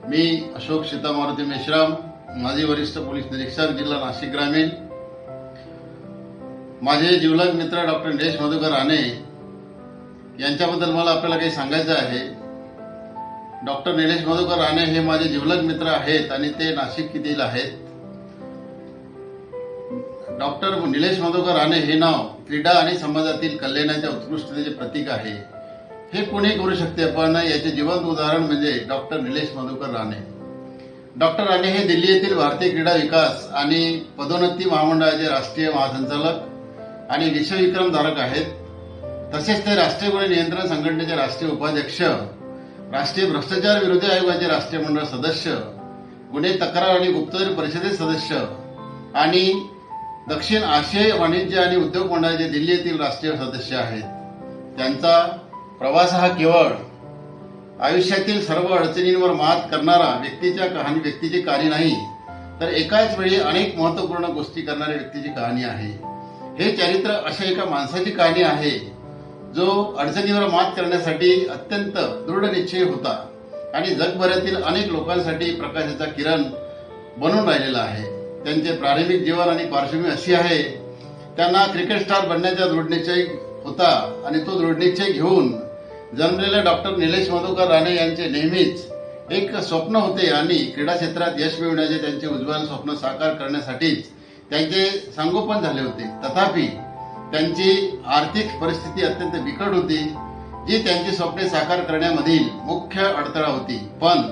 मी अशोक सीतामारुती मेश्राम, माजी वरिष्ठ पोलीस निरीक्षक, जिल्हा नाशिक ग्रामीण। माझे जिवलग मित्र डॉक्टर निलेश मधुकर राणे यांच्याबद्दल मला आपल्याला काही सांगायचं आहे। डॉक्टर निलेश मधुकर राणे हे माझे जिवलग मित्र आहेत आणि ते नाशिक येथील आहेत। डॉक्टर निलेश मधुकर राणे हे नाव क्रीडा आणि समाजातील कल्याणाच्या उत्कृष्टतेचे प्रतीक आहे। हे कोणी करू शकते, पण याचे जिवंत उदाहरण म्हणजे डॉक्टर निलेश मधुकर राणे। डॉक्टर राणे हे दिल्ली येथील भारतीय क्रीडा विकास आणि पदोन्नती महामंडळाचे राष्ट्रीय महासंचालक आणि विश्वविक्रम धारक आहेत। तसेच ते राष्ट्रीय गुन्हे नियंत्रण संघटनेचे राष्ट्रीय उपाध्यक्ष, राष्ट्रीय भ्रष्टाचार विरोधी आयोगाचे राष्ट्रीय मंडळ सदस्य, गुन्हे तक्रार आणि गुप्तचर परिषदेचे सदस्य आणि दक्षिण आशियाई वाणिज्य आणि उद्योग मंडळाचे दिल्ली येथील राष्ट्रीय सदस्य आहेत। त्यांचा प्रवास हा केवळ आयुष्यातील सर्व अडचणींवर मात करणारा व्यक्तीची कहाणी नाही, तर एकाच वेळी अनेक महत्त्वपूर्ण गोष्टी करणाऱ्या व्यक्तीची कहाणी आहे। हे चरित्र अशा एका माणसाची कहाणी आहे जो अडचणीवर मात करण्यासाठी अत्यंत दृढ निश्चयी होता आणि जगभरातील अनेक लोकांसाठी प्रकाशाचा किरण बनून राहिलेला आहे। त्यांचे प्रारंभिक जीवन आणि पार्श्वभूमी अशी आहे, त्यांना क्रिकेट स्टार बनण्याचा दृढ निश्चय होता आणि तो दृढ निश्चय घेऊन जन्मलेले डॉक्टर निलेश मधुकर राणे यांचे नेहमीच एक स्वप्न होते आणि क्रीडा क्षेत्रात यश मिळवण्याचे त्यांचे उज्ज्वल स्वप्न साकार करण्यासाठीच त्यांचे संगोपन झाले होते। तथापि त्यांची आर्थिक परिस्थिती अत्यंत बिकट होती, जी त्यांची स्वप्ने साकार करण्यामधील मुख्य अडथळा होती। पण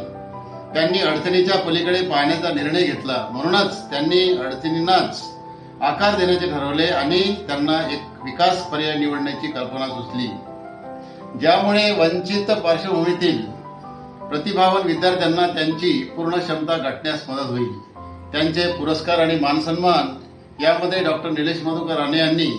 त्यांनी अडचणीच्या पलीकडे पाहण्याचा निर्णय घेतला, म्हणूनच त्यांनी अडचणींनाच आकार देण्याचे ठरवले आणि त्यांना एक विकास पर्याय निवडण्याची कल्पना सुचली, ज्यामुळे वंचित पार्श्वभूमीतील प्रतिभावान विद्यार्थ्यांना त्यांची पूर्ण क्षमता गाठण्यास मदत होईल। त्यांचे पुरस्कार आणि मानसन्मान यामध्ये डॉक्टर निलेश मधुकर राणे यांनी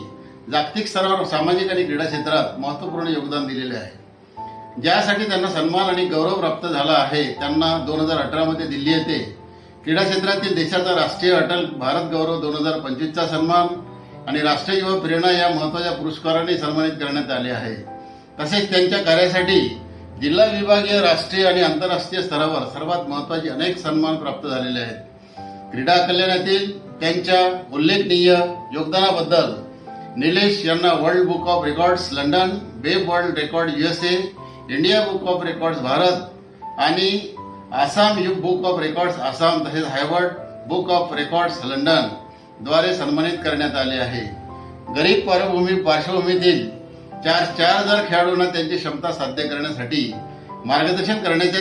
जागतिक स्तरावर सामाजिक आणि क्रीडा क्षेत्रात महत्त्वपूर्ण योगदान दिलेले आहे, ज्यासाठी त्यांना सन्मान आणि गौरव प्राप्त झाला आहे। त्यांना 2018 मध्ये दिल्ली येथे क्रीडा क्षेत्रातील देशाचा राष्ट्रीय अटल भारत गौरव 2025 चा सन्मान आणि राष्ट्रीय युवा प्रेरणा या महत्त्वाच्या पुरस्काराने सन्मानित करण्यात आले आहे। तसेच त्यांच्या कार्यासाठी जिल्हा, विभागीय, राष्ट्रीय आणि आंतरराष्ट्रीय स्तरावर सर्वात महत्त्वाचे अनेक सन्मान प्राप्त झालेले आहेत। क्रीडा कल्याणातील त्यांच्या उल्लेखनीय योगदानाबद्दल निलेश यांना world book of records London, web world record USA, India book of records Bharat आणि Assam book of records Assam तसेच Harvard book of records London द्वारे सन्मानित करण्यात आले आहे। गरीब पार्श्वभूमीतील 4,000 खेळाडूंना त्यांची क्षमता साध्य करण्यासाठी मार्गदर्शन करण्याचे